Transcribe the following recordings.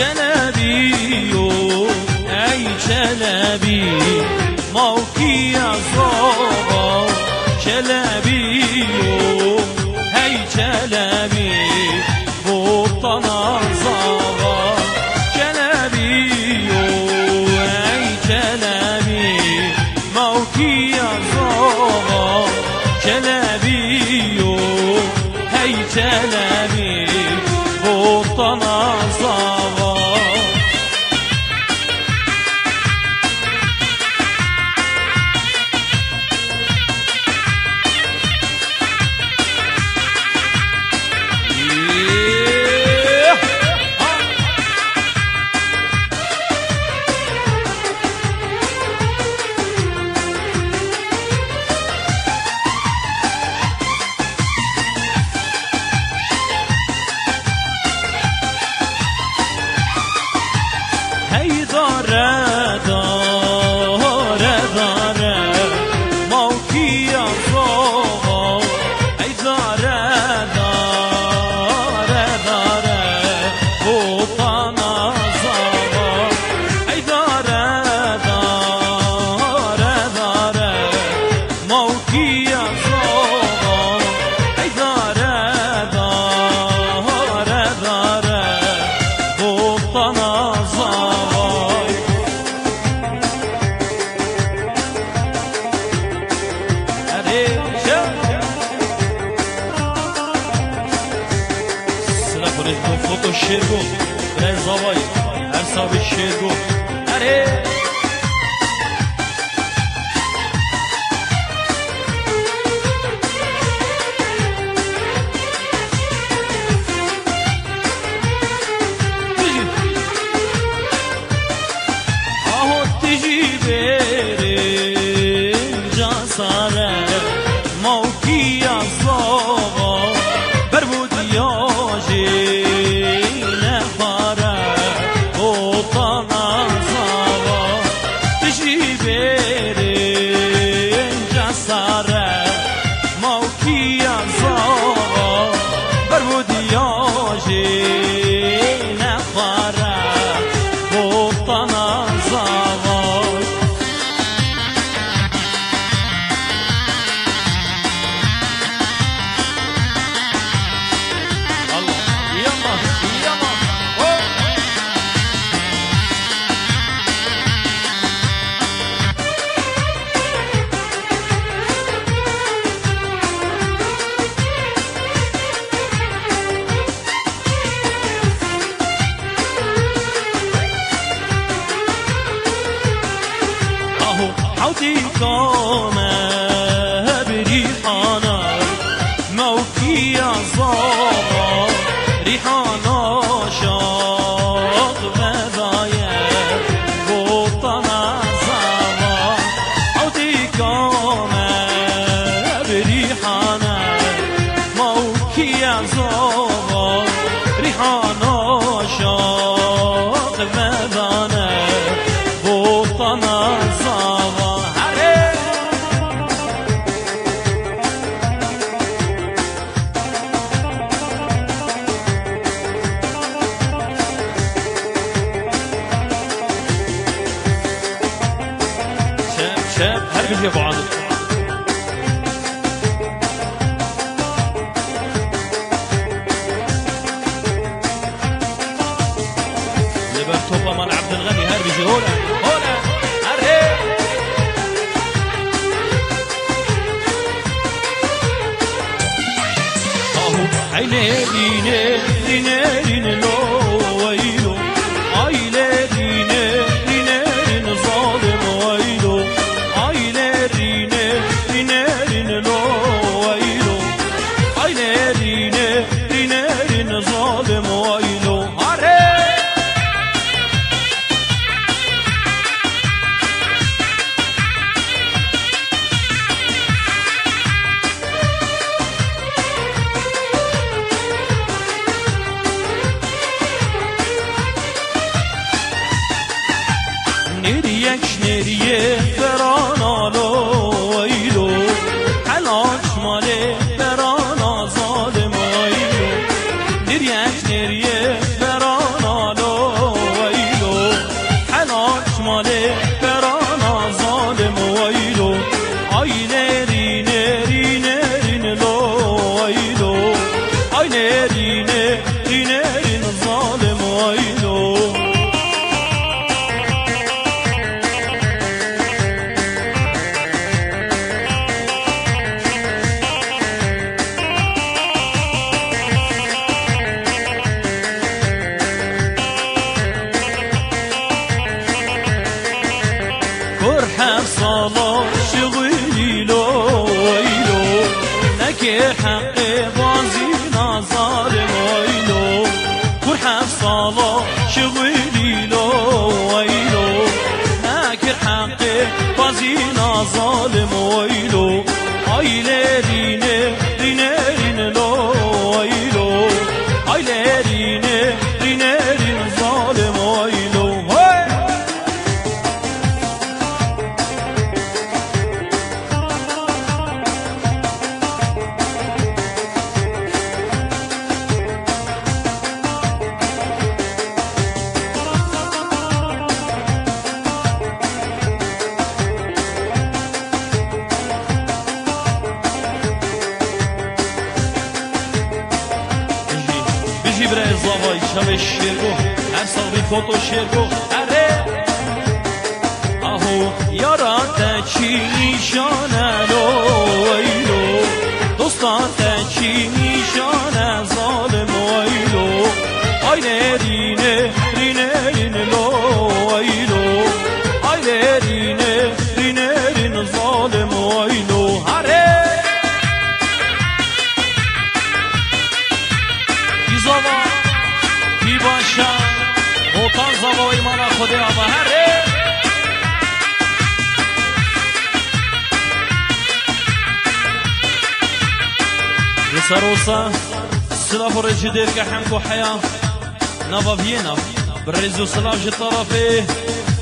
چلبی و ای چلبی موکی از آقا چلبی و ای چلبی بطن از آقا چلبی و ای چلبی موکی از آقا چلبی و ای چلبی بطن از آقا هی داره داره داره موکی از آقا هی داره داره داره بطن از آقا هی داره داره داره موکی از آقا هی داره داره داره بطن از آقا فوتو شیر گو رزاوای هر صاحب شیر گو اره آهو تیجی بریم جان ساره موکی از آقا بر بودیاجی حوتي كامه بريحانا موكي يا صابا ريحانا شاط مذايا بطنا صابا حوتي كامه بريحانا موكي يا صابا ريحانا شاط مذانا بطنا صابا شاب هر بيجي ابو عاطف لبر توبا مال عبد الغني هر بيجي هولا هولا هر اهو عيني ديني ديني ديني لو ويلو عيني ديني ديني ظالم ويلو عيني ديني ديني لو ويلو عيني ديني ديني ظالم ويلو نریه فرانالو ویلو حلاج ماله فرانا ظالم ویلو نریه فرانالو نرینه نرین ظالم وایلو كرحة صلاة شغلي لو ويلو لك حقي بازينا ظالم ويلو كرحة صلاة شغلي لو ويلو لك حقي بازينا ظالم ويلو هاي ليريني رينيرين لو ويلو هاي ليريني رينيرين ظالم ويلو برای زاوای شب شیرگو هر سال بی فوتو شیرگو اره آهو یارا تا چی نیشانه لو ویلو دوستان تا چی نیشانه ظالم ویلو آی نرینه رینه رین لو ویلو آی نرینه رینه رین ظالم ویلو اره زاوا بی باشا اوتان زاوای مانا خود آبا هره رساروسا سلاف رجدير كحمكو حياة نافا فيينا برزو سلاف جطرفي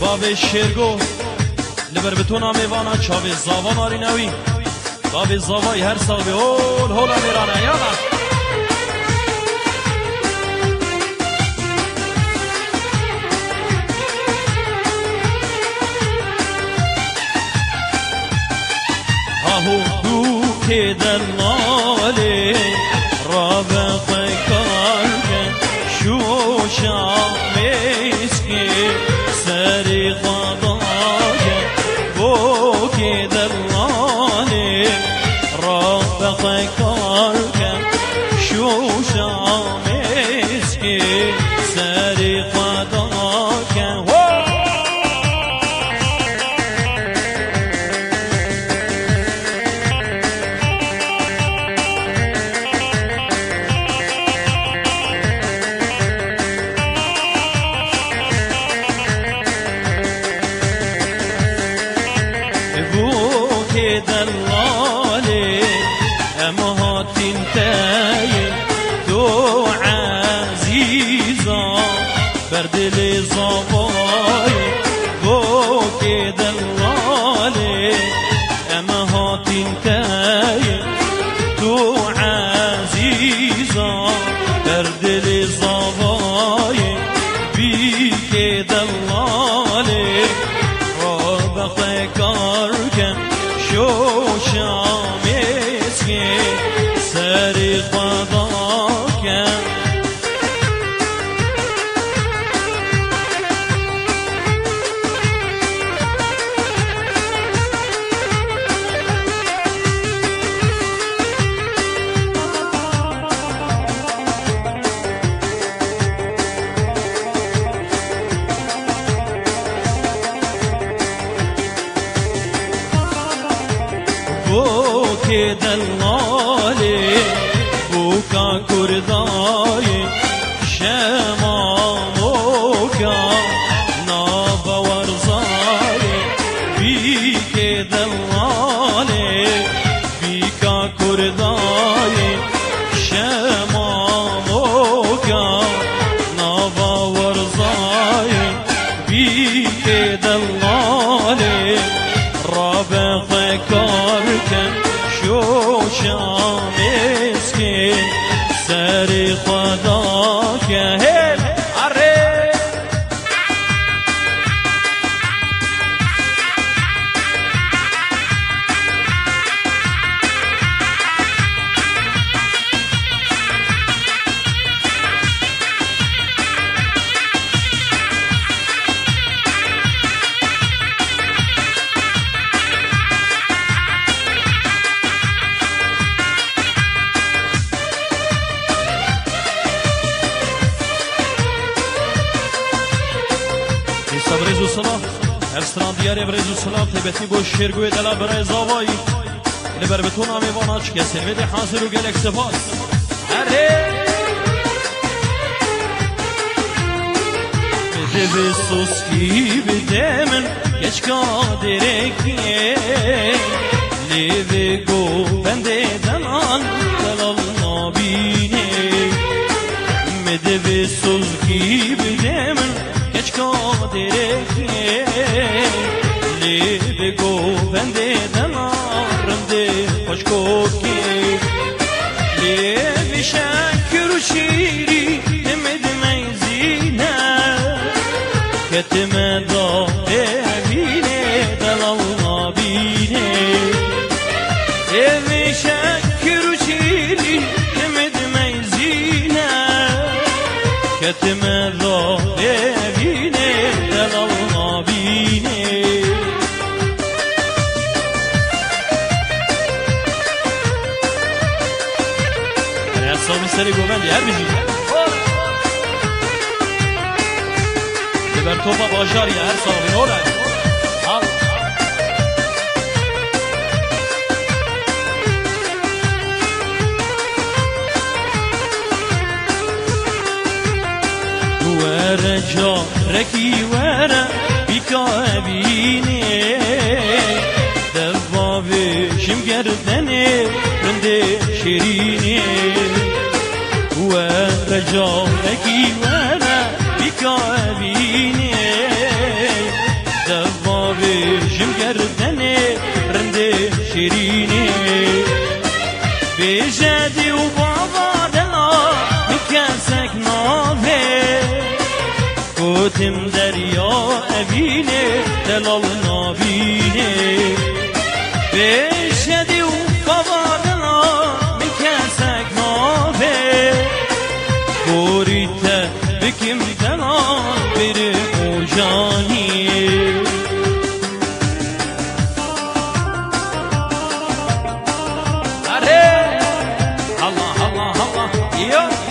باب الشيرگو لبربتونا ميوانا چاوي زاوا ماري نوي باب زاوای هر سال به هول هولا میرانه یالا هو که دلاله رابط کارکن شوشا مسکی سری قضاگن هو که دلاله رابط کارکن شوشا مسکی سری قضاگن دلالي امهات انتاي تو عزيزة بردلي صباي بوك دلالي امهات انتاي تو عزيزة بردلي صباي بيك دلالي رابق كاركن شوشا مسكي سري قضاك بوك دلالي بوكا كرداي شماموكا نابا ورزاي بيك دلالي بيكا كرداي شماموكا نابا ورزاي بيك دلالي رابط كاركن شوشا مسكين سري قضاك هيل عري صلاح افستران دیاری برزو صلاح تبتی بو شیرگوی دلا برای زاوایی لبر بتونا میوانا چکه سرویدی حاصل و گلک سپاس بده سوسکی بده من geç kaderekliye Leve go bende danan dalal nabine Mede ve suzgi bilemin geç kaderekliye Leve go bende danan rende hoş koki Leve şakir şiri demedi meyzine Ketime da Evi şekir çili demedim zine Ketime da evine delal nabine Her sami seri govendi her bizi Liber topa başar ya her sami oraya Al ورجا ركي ورا بكابيني دبابي شمقردني رندي شيريني ورجا ركي ورا بكابيني دبابي شمقردني رندي شيريني بجدي وبابا دلا مكاسك نافي Kotim derya evine delal nabine Beşedi u kavadına mikesek nabe Korite bikim delal biri ojani Are Allah Allah Allah Yo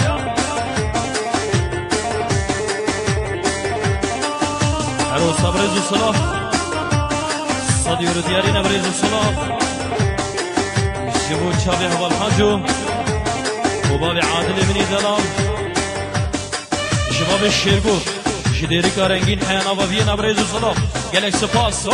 عروسا برزو صلاح صديور ديارنا برزو صلاح جبو تشابي هو الحاجو وبابي عادل مني دلال شباب الشيرقو جديري كارنجين حيانا وفينا برزو صلاح قالك سباس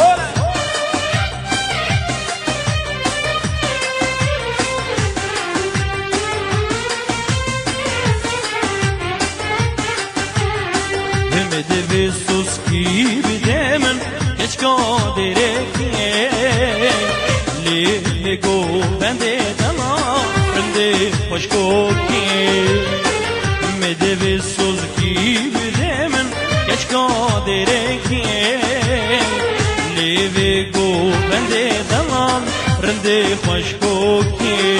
Hemede ve suski bidemen geç kaderekliye Lele go bende dama bende hoş koki Hemede ve suski bidemen geç kaderekliye Lele go bende dama bende hoş koki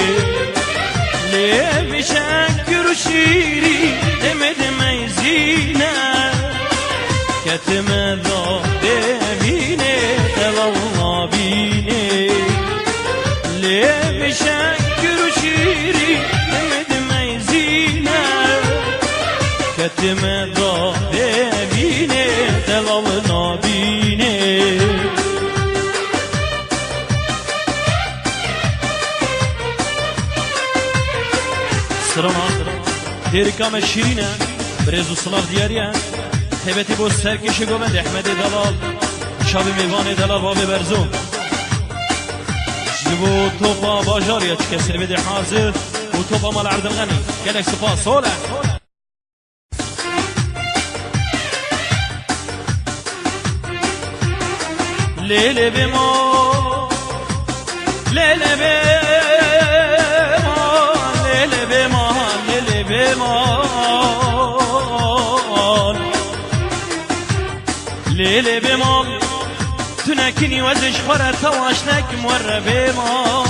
Lele şakir şiri demedim eyzine Ketime da devine delal nabine Levi şekir şiri demedim eyzine Ketime da devine delal nabine Sırama terikame şirine Brezu sılav diyariye Tebeti bu serkişi gomendi Ahmedi Dalal Şabi Meyvani Dalal Babi Berzum Jibu topa bajarya Çikesir bedi hazır Bu topa mal Ardılgani Gelek sıfa sola Lele bema Lele bema Lele bema Lele bema Lele bemam Tünekini veziş para tavaşnek morre bemam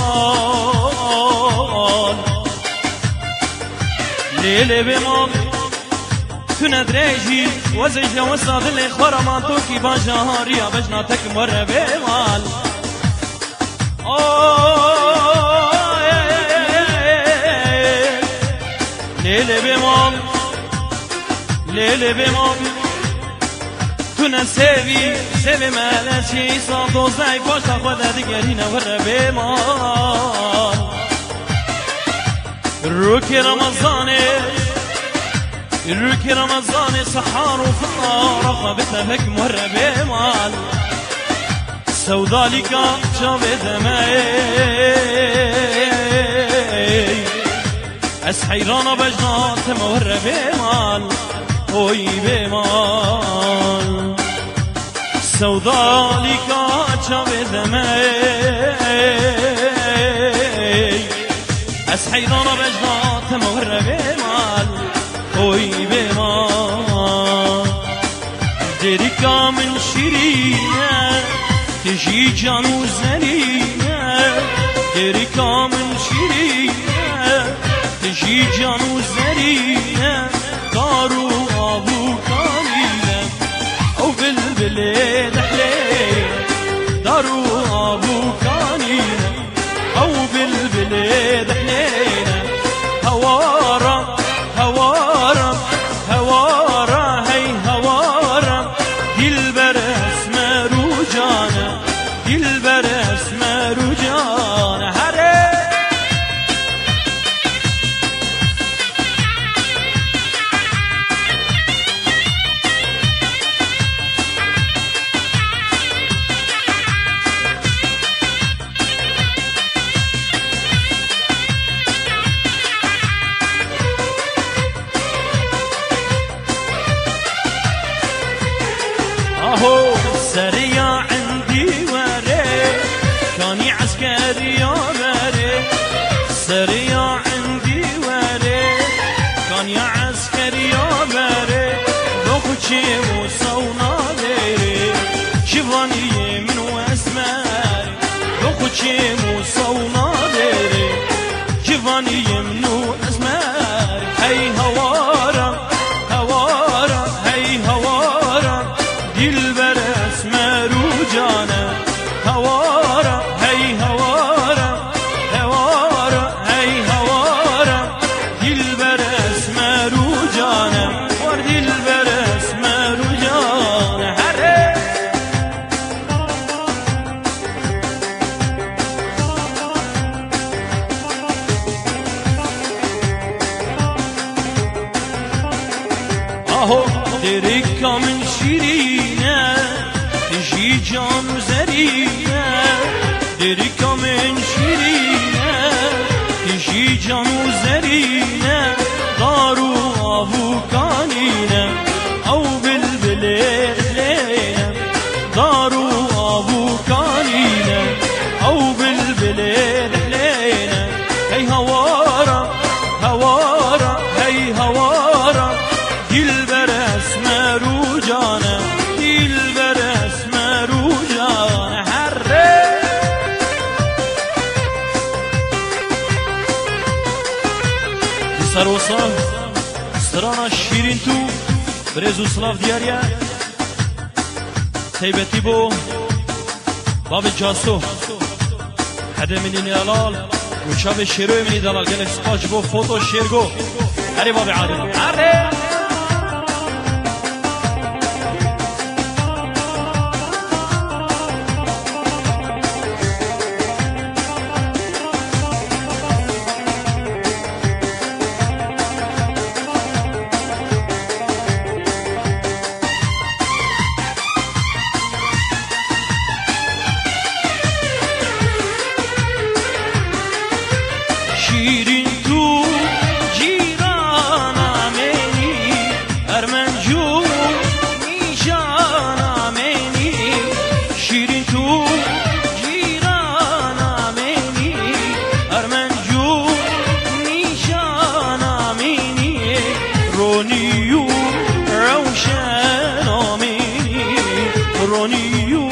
Lele bemam Tünedreji veziş levasad lekhvara manto ki bajahariya bejnatek morre bemam Lele bemam Lele bemam تو نسوی سوی ملچی سال دوزده پاشت خود دیگری نور بیمان رو که رمضان سحار و فطار خوابتها هک مر بیمان سودالي كان شافي دمي اس حيرانة بجنات تمر بمال اوي بمال سودالي كان شافي دمي اس حيرانة بجنات تمر بمال اوي بمال دريكا من شيرينه تجي جانو زرينه دريكا من شيرينه تجي جانو زرينه دارو ابو كامله او بالبلاد حليله دارو ابو كامله او بالبلاد حليله هوارا هوارا هوارا هي هوارا دلبر اسمر وجانا دلبر اسمر وجانا هره اهو سريع عندي وري كاني عسكري يا مري سريع عندي وري كاني عسكري يا مري لوخشي وصونا لي شفاني من واسماري لوخشي وصونا لي شفاني من واسماري هي هوارا هوارا هي هوارا دلبر اسمر وجانا هوارا هي هوارا هوارا هي هوارا دلبر اسمر وجانا ور دلبر اسمر وجانا هره اهو دريكا من شيرينه تجي جان وزرينه دريكا من شيرينه تجي جان وزرينه دارو ابو كانينه او بالبلاد لينه دارو ابو كانينه او بالبلاد لينه هي هوارا هوارا هي هوارا دلبر اسمر وجانا دلبر اسمر وجانا هره سروسان سرانا شیرین تو برزو سلاف دیاریا تیبتی بو باب جاسو حده منی نیالال و چاب شیروی منی دلال گلک سپاش بو فوتو شیرگو هری باب عادل هره شیرین تو جیران منی ارمنجو نیشان منی شیرین تو جیران منی ارمنجو نیشان منی رونیو روشن منی رونیو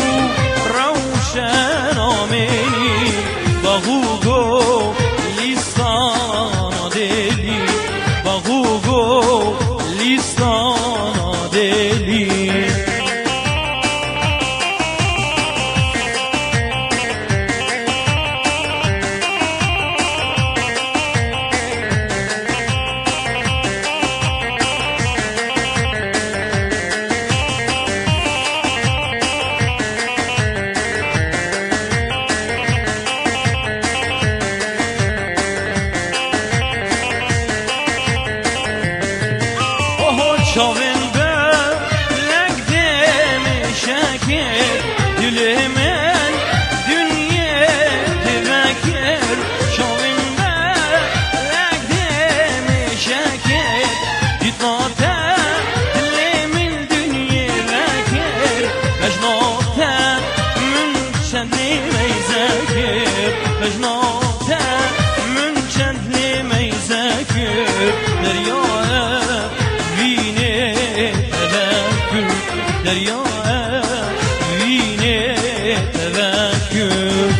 روشن منی باغوگو لیستان دلی باغوگو لیستان دلی شاوین بلک دمشکر دلمن دنیا تفکر شاوین بلک دمشکر دیتناته دلمن دنیا لکر مجناته من چندی میزکر مجناته من چندی میزکر دریاه وینه تذکر دریاه وینه تذکر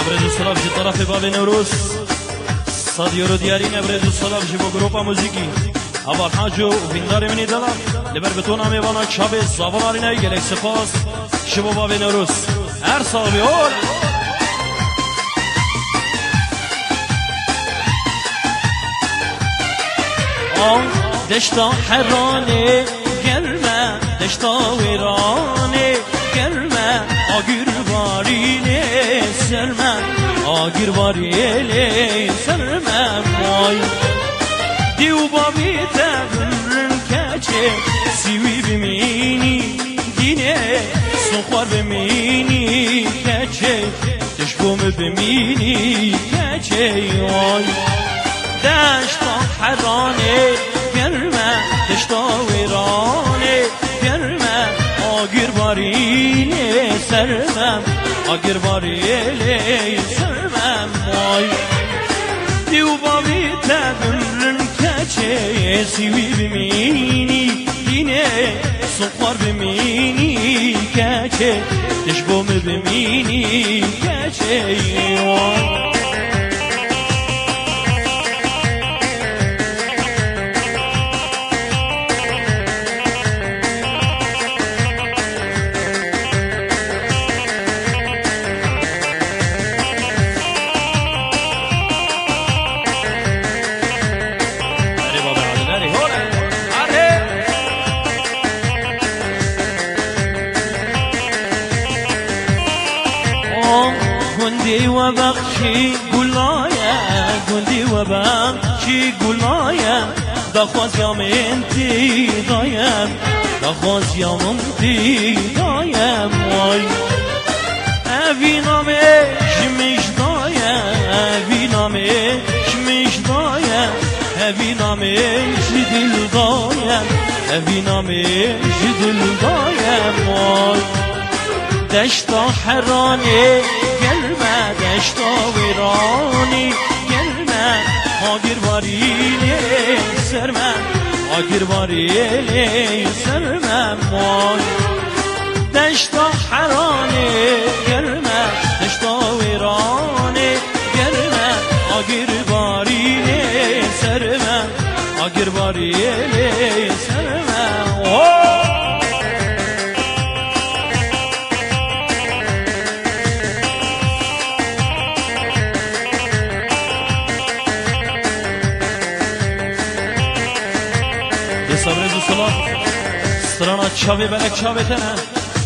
برز السلام جي طرف باب نوروز صديرو ديارين برز السلام جي بو گروپا موزيكي اول حاجو وفيندار مني دلم لبر بتونا ميوانا چابي زاوان آريناي گلك سپاس شبو باب نوروز هر سال بيول دشتا حرانه gelme دشتا ويرانه gelme agir varine sermem agir varine sermem ay diu babi tevrin keçe sivi bimini dine sokhar bimini keçe tishkom bimini keçe ay دشتا حرانه gelme دشتا ویرانه gelme agir varine sermem agir varine sermem ay diu babi tebrin keçe sivi bimini dine sokhar bimini keçe tishkom bimini keçe ay گندی و بخشی گلایه گندی و بخشی گلایه دخواست یا منتی دایم دخواست یا منتی دایم وای اوی نامش میش دایم اوی نامش میش دایم اوی نامش دل دایم اوی نامش دل دایم وای دشتا حرانه gelme دشتا ویرانی gelme agir varine sermem agir varine sermem vay دشتا حرانه gelme دشتا ویرانی gelme agir varine sermem agir varine sermem oh برزو سلاف سرانا چاوی بلک چاوی تنه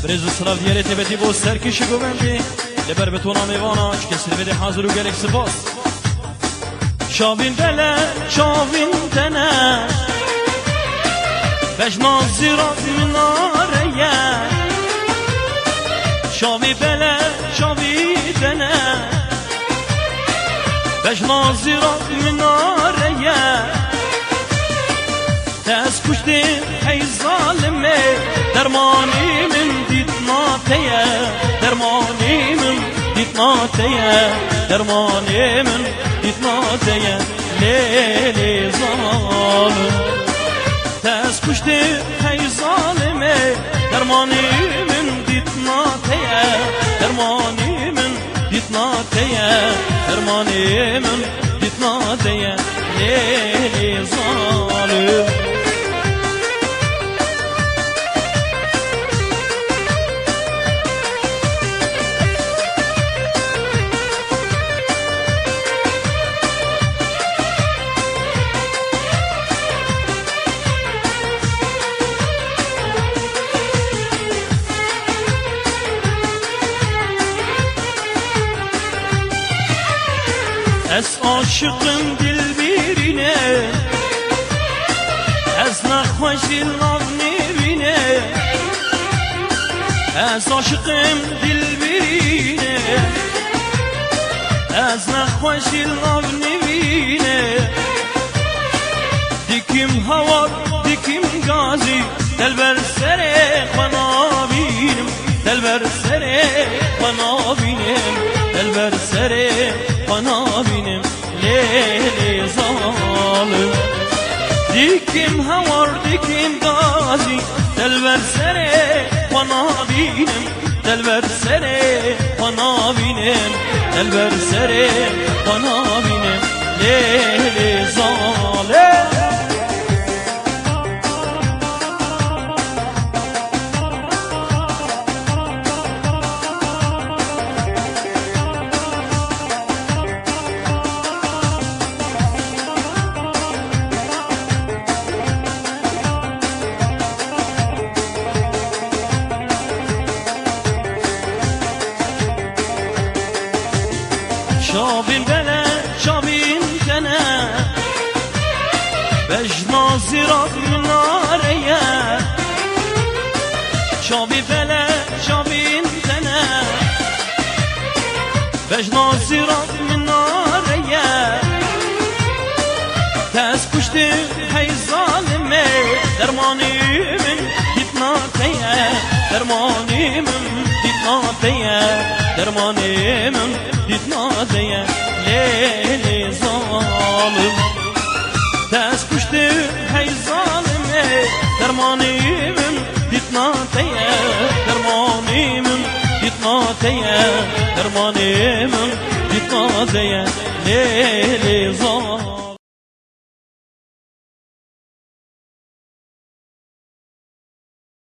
برزو سلاف دیاره تبتی بو سرکشی گوبندی لبر بتونا میواناش کسی بده حاضر و گلک سپاس شاوین بله شاوین تنه بجنا زیرات مناره شاوی بله شاوی تنه بجنا زیرات مناره تاس کشتی ای ظالمه درمانی من دیت ناتیه درمانی من دیت ناتیه درمانی من دیت ناتیه لیلی ظالم تاس کشتی ای ظالمه درمانی من دیت ناتیه درمانی من دیت ناتیه درمانی من دیت ناتیه لیلی ظالم Ez aşıkım dil birine Ez nakhoşil navnirine Ez aşıkım dil birine Ez nakhoşil navnirine Dikim havar dikim gazi Delber sere bana binim Delber sere bana binim Delber sere bana binim leyli zalim Dikim havar dikim gazi Delber sere bana binim Delber sere bana binim Delber sere bana binim leyli zalim شاوین بله شاوین تنه بجنا زیرات مناره شاوی بله شاوین تنه بجنا زیرات مناره تاس کشتی هی ظالمه درمانی من دیتنا تیه درمانی من دیتنا تیه درمانی من دیتنا تیه لیلی ظالم تاس کشتی هی ظالمه درمانی من دیتنا تیه درمانی من دیتنا تیه درمانی من دیتنا تیه لیلی ظالم